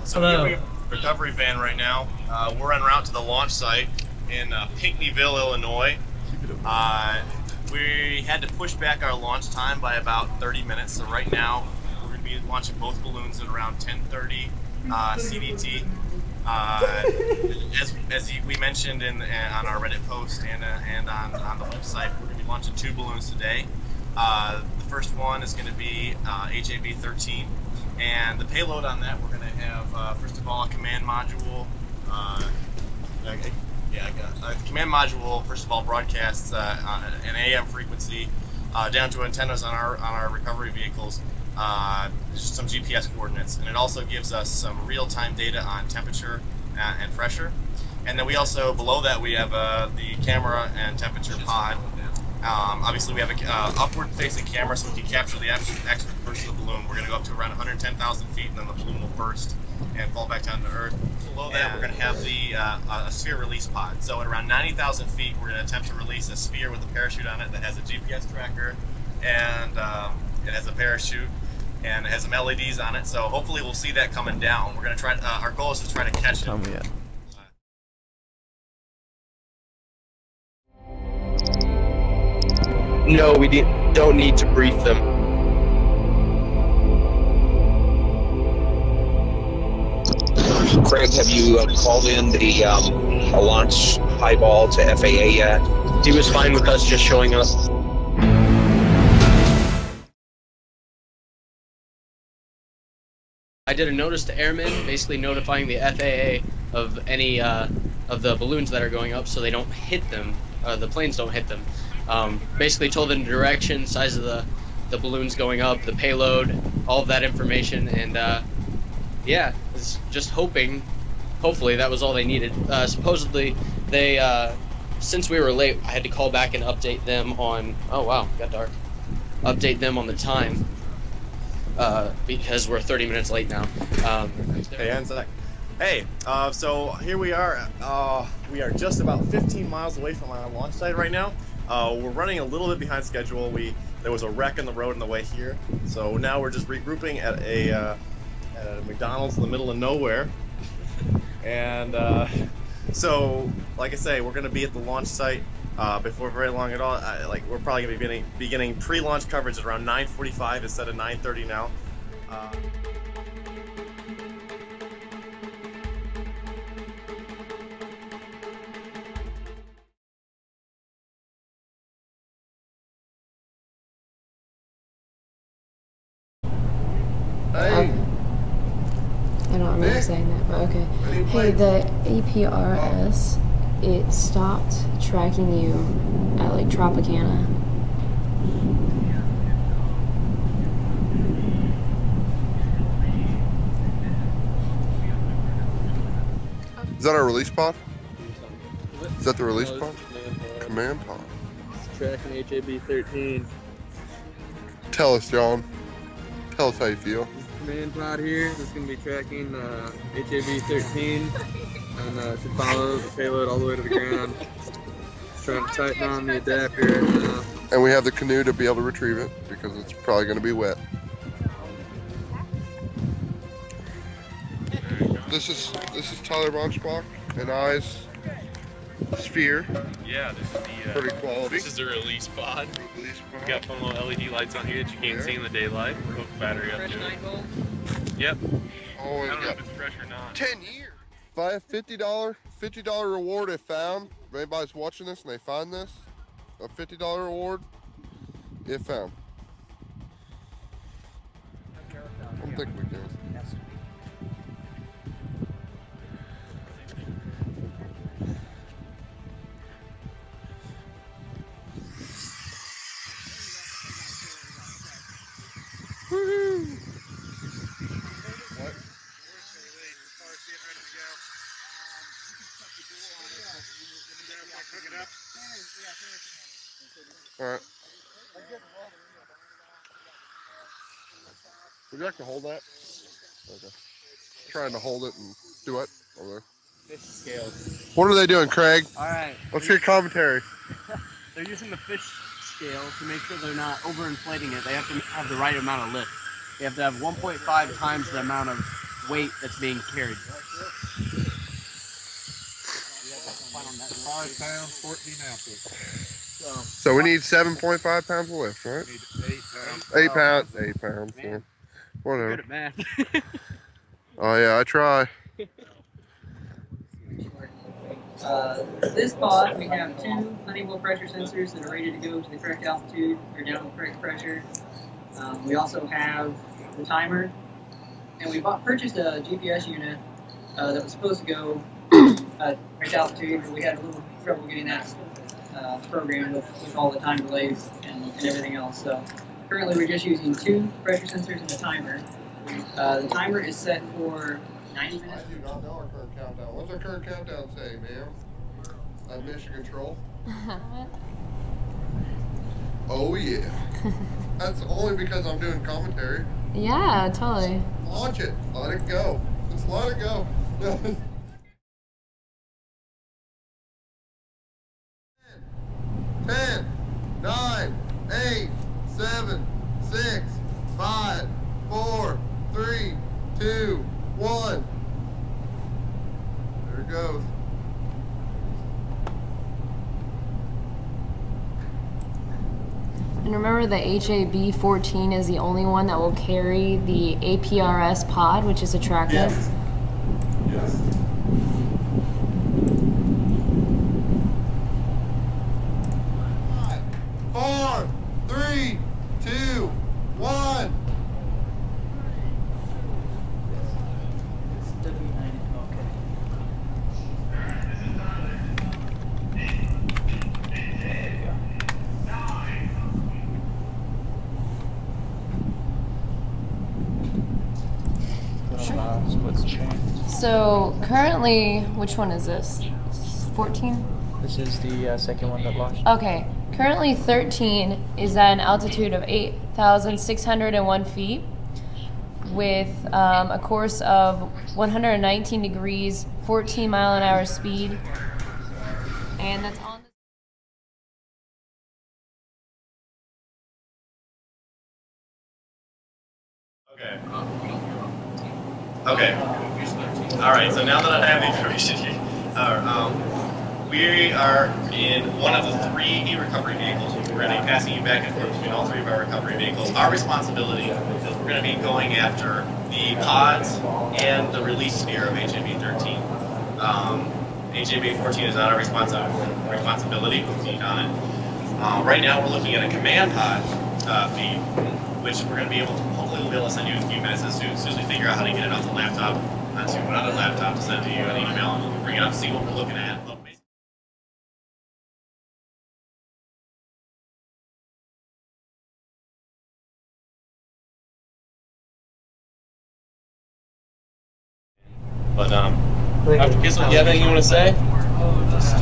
So here we have a recovery van right now. We're en route to the launch site in Pinckneyville, Illinois. We had to push back our launch time by about 30 minutes. So right now we're going to be launching both balloons at around 10:30 CDT. As we mentioned on our Reddit post and on the website, we're going to be launching 2 balloons today. The first one is going to be HAB-13. And the payload on that, we're going to have, first of all, a command module. The command module, first of all, broadcasts an AM frequency down to antennas on our recovery vehicles, just some GPS coordinates. And it also gives us some real-time data on temperature and pressure. And then we also, below that, we have the camera and temperature pod. Obviously, we have an upward-facing camera, so we can capture the actual burst of the balloon. We're going to go up to around 110,000 feet, and then the balloon will burst and fall back down to Earth. Below that, we're going to have the a sphere release pod. So at around 90,000 feet, we're going to attempt to release a sphere with a parachute on it that has a GPS tracker, and it has a parachute, and it has some LEDs on it. So hopefully, we'll see that coming down. We're going to try. Our goal is to try to catch it. No, we don't need to brief them. Craig, have you called in the launch highball to FAA yet? He was fine with us just showing up. I did a notice to airmen, basically notifying the FAA of any of the balloons that are going up so they don't hit them, the planes don't hit them. Basically told them the direction, size of the balloons going up, the payload, all of that information, and yeah, was just hoping, hopefully that was all they needed. Supposedly, they, since we were late, I had to call back and update them on, oh wow, got dark, update them on the time, because we're 30 minutes late now. Hey, Anzac. Hey, so here we are. We are just about 15 miles away from our launch site right now. We're running a little bit behind schedule. There was a wreck on the road on the way here, so now we're just regrouping at a McDonald's in the middle of nowhere. And so, like I say, we're going to be at the launch site before very long at all. We're probably going to be beginning pre-launch coverage at around 9:45 instead of 9:30 now. Hey. I don't remember saying that, but okay. Hey, the APRS, it stopped tracking you at like Tropicana. Is that our release pod? Is that the release pod? Command pod. It's tracking HAB-13. Tell us, John. Tell us how you feel. Command pod here. This is going to be tracking HAB-13 and should follow the payload all the way to the ground. Just trying to tighten on the adapter right now. And we have the canoe to be able to retrieve it because it's probably going to be wet. This is Tyler Banschbach and I's sphere. Yeah, this is the pretty quality. This is the release pod. We got some little LED lights on here that you can't see in the daylight. We'll hook the battery up to it. Yep. Always I don't know got if it's fresh or not. 10 years. If I have $50 reward if found, if anybody's watching this and they find this, a $50 reward if found. I don't think we can. Woohoo! What? All right. Would you like to hold that? Okay. Trying to hold it and do it over there. Fish scales. What are they doing, Craig? All right. Let's hear commentary. They're using the fish scale to make sure they're not overinflating it. They have to have the right amount of lift. They have to have 1.5 times the amount of weight that's being carried. 5 pounds, 14 ounces. So we need 7.5 pounds of lift, right? We need 8 pounds. 8 pounds. 8 pounds. Yeah. Man, Whatever. good at math. Oh yeah, I try. This pod, we have 2 Honeywell pressure sensors that are ready to go to the correct altitude or down to the correct pressure. We also have the timer, and we purchased a GPS unit that was supposed to go correct altitude, but we had a little trouble getting that programmed with all the time delays and everything else. So currently we're just using 2 pressure sensors and a timer. The timer is set for 90 minutes. I do not know our current countdown. What's our current countdown say, ma'am? Mission control. Oh yeah. That's only because I'm doing commentary. Yeah, totally. Launch it. Let it go. Just let it go. 10, 9, 8, 7, 6, 5, 4, 3, 2, 1. There it goes. And remember, the HAB-14 is the only one that will carry the APRS pod, which is a tracker. Yes. Yes. Five, 4, 3, 2, 1. So currently, which one is this? 14? This is the second one that launched. Okay, currently 13 is at an altitude of 8,601 feet with a course of 119 degrees, 14 mile an hour speed, and that's on Okay. Okay. All right. So now that I have the information here, we are in one of the 3 recovery vehicles. We're going to be passing you back and forth between all 3 of our recovery vehicles. Our responsibility is we're going to be going after the pods and the release sphere of HAB-13. HAB-14 is not our responsibility. Right now, we're looking at a command pod feed, which we're going to be able to, hopefully we'll be able to send you in a few minutes as soon as we figure out how to get it off the laptop, onto another laptop to send to you an email, and we'll bring it up, see what we're looking at. But Dr. Kissel, do you have anything you want to say? Just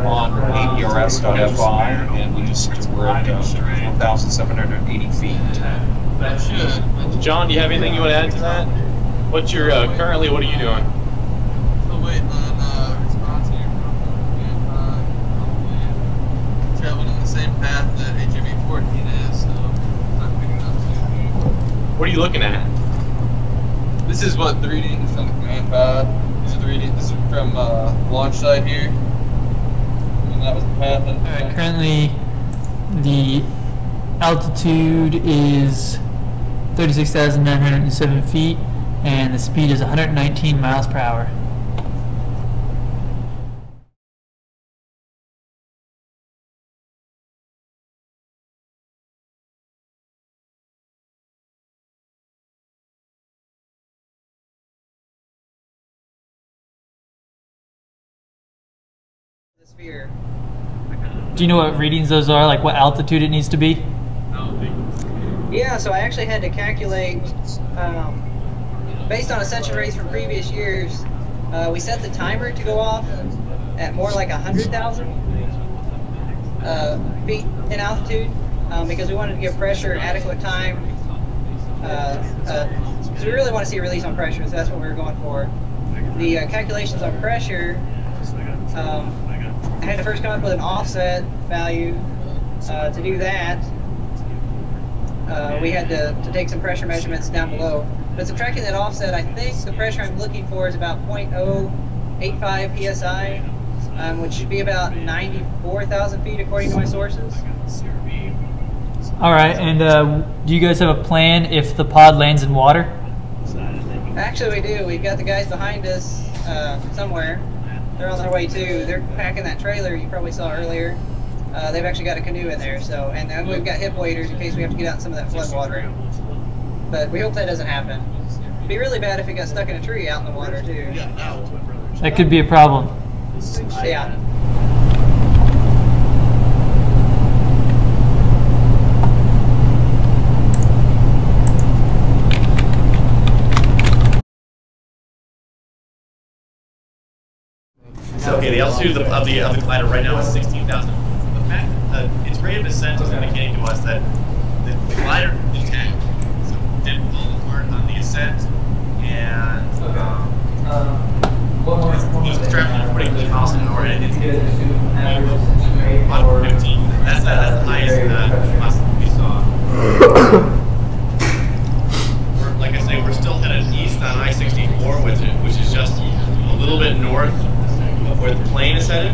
on APRS.FI, and we just we're at 1,780 feet. John, do you have anything you want to add to that? What's your currently? What are you doing? Still waiting on response here from traveling on the same path that HAB-14 is, so not picking up soon. What are you looking at? This is what the readings from the command pod. These are the readings. This is from launch site here. And that was the path. Currently, the altitude is 36,907 feet, and the speed is 119 miles per hour. The sphere. Do you know what readings those are, like what altitude it needs to be? Yeah, so I actually had to calculate, based on ascension rates from previous years, we set the timer to go off at more like 100,000 feet in altitude, because we wanted to give pressure adequate time, because we really want to see a release on pressure, so that's what we were going for. The calculations on pressure, I had to first come up with an offset value to do that. we had to take some pressure measurements down below. But subtracting that offset, I think the pressure I'm looking for is about 0.085 psi, which should be about 94,000 feet according to my sources. All right, and do you guys have a plan if the pod lands in water? Actually, we do. We've got the guys behind us somewhere. They're on their way too. They're packing that trailer you probably saw earlier. They've actually got a canoe in there, so, and then we've got hip waders in case we have to get out in some of that flood water. But we hope that doesn't happen. It'd be really bad if it got stuck in a tree out in the water too. That could be a problem. Yeah. So, okay, the altitude of the glider right now is 16,000. The fact its rate of descent is indicating to us that the glider is intact. So it didn't fall apart on the ascent, and it's traveling at 40 miles an hour, and it's 115. That's the highest we saw. Like I say, we're still headed east on I-64, which is just a little bit north of where the plane is headed.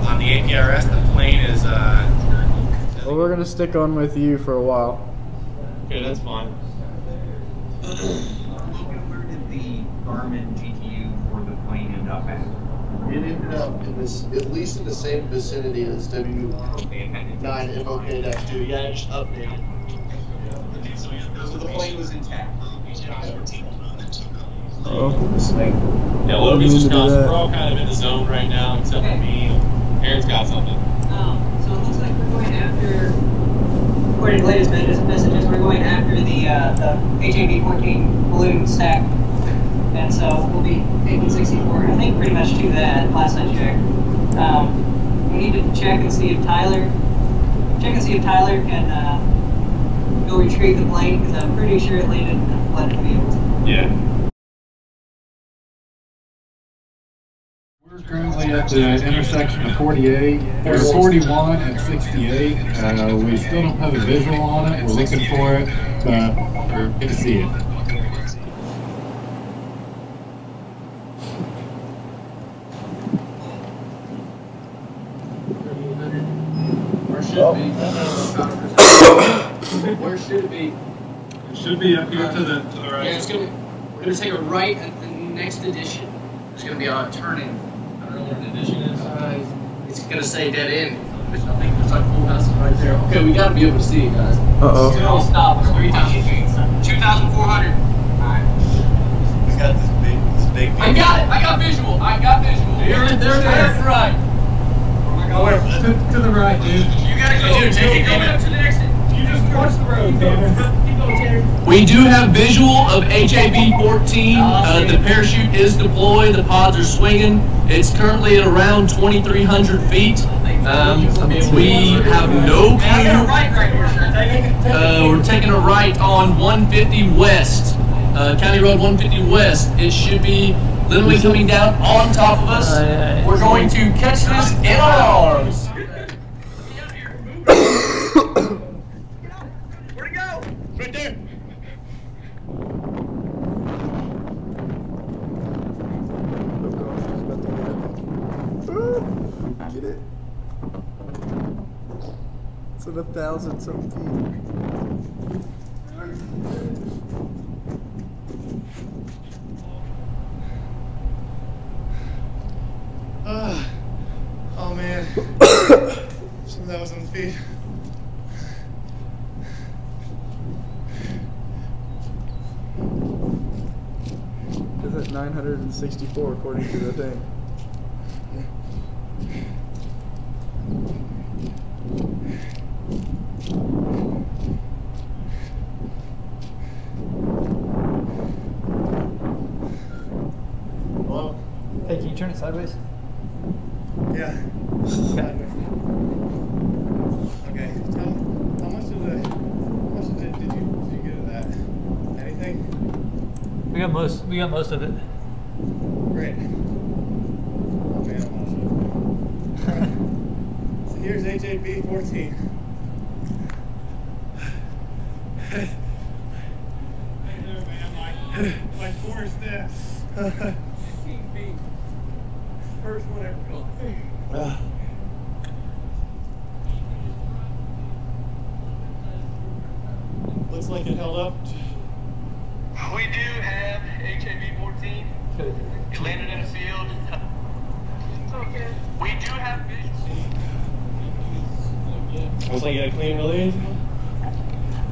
On the APRS, the plane is. Well, we're gonna stick on with you for a while. Okay, that's fine. Where did the Garmin GTU for the plane end up at? It ended up in this, at least in the same vicinity as W9 MOK-2. Yeah, it's updated. So the plane was intact. Yeah, Logan's just gone. We're all kind of in the zone right now, except for me. Aaron's got something. So it looks like we're going after, according to the latest messages, we're going after the HAB-14 balloon stack. And so we'll be taking 64, I think pretty much to that, last I checked. We need to check and see if Tyler can go retrieve the plane, because I'm pretty sure it landed in a flooded field. Yeah. We're currently at the intersection of 48, or 41 and 68. We still don't have a visual on it. We're looking for it, but we're going to see it. Where should it be? It should be up here to the right. Yeah, we're gonna take a right at the next edition. There's gonna be a turn in. I don't know what an edition is. It's gonna say dead end. I think there's like full houses right there. Okay, we gotta be able to see it, guys. Uh-oh. Don't stop. 2,400. We got this big. I got it. I got visual. There. Right. To the right, dude. You gotta go. Dude, take it. Go up to the next. You just crossed the road, Tanner. We do have visual of HAB-14. The parachute is deployed. The pods are swinging. It's currently at around 2,300 feet. We have no clue. We're taking a right on 150 West, County Road 150 West. It should be literally coming down on top of us. We're going to catch this in our arms. Where'd it go? Right there. Get it. It's at 1,000 some feet. Oh man. 1,000 feet. It's at 964 according to the thing. Hello? Hey, can you turn it sideways? Yeah. Okay. How much did you get of that? Anything? We got most of it. Great. Oh man, I'm Alright. So here's HAB-14. Like force this. 15 feet. First one ever gone. Looks like it held up. We do have HAB-14. It landed in a field. Okay. We do have visuals. Looks like you got a clean release.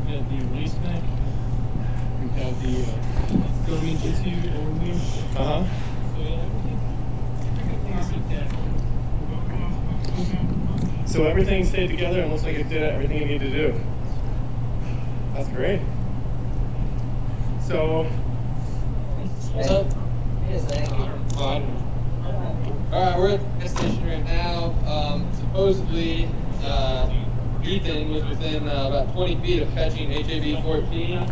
We got the release neck. We have the Garmin GTU overview. So yeah, everything. So everything stayed together and looks like it did everything it needed to do. That's great. So. What's up? Fine. Alright, we're at the station right now. Supposedly, Ethan was within about 20 feet of catching HAB-14.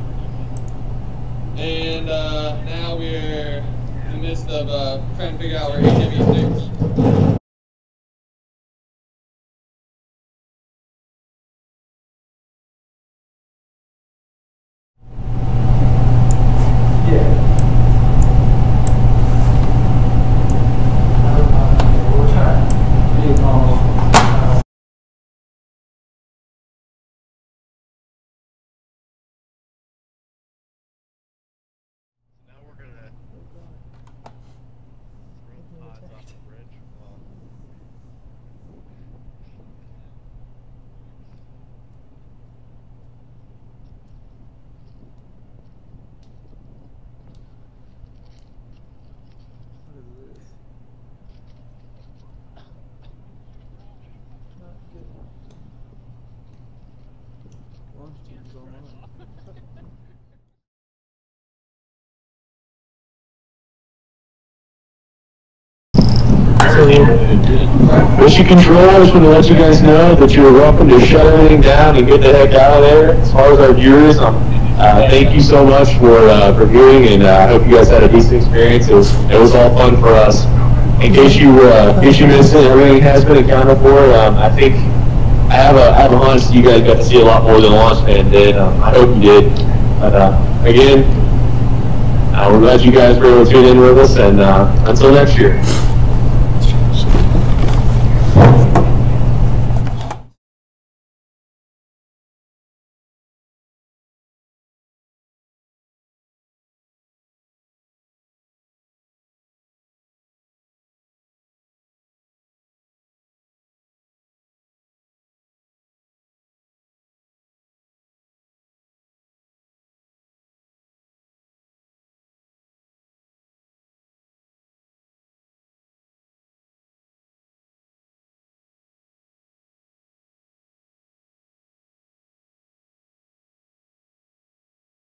And now we're in the midst of trying to figure out where HAB-6 is. Mission Control, I just want to let you guys know that you're welcome to shut everything down and get the heck out of there. As far as our viewers, thank you so much for viewing, and I hope you guys had a decent experience. It was all fun for us. In case you missed it, everything has been accounted for. I think I have a hunch that you guys got to see a lot more than Launch Fan did. I hope you did. But again, we're glad you guys were able to tune in with us, and until next year.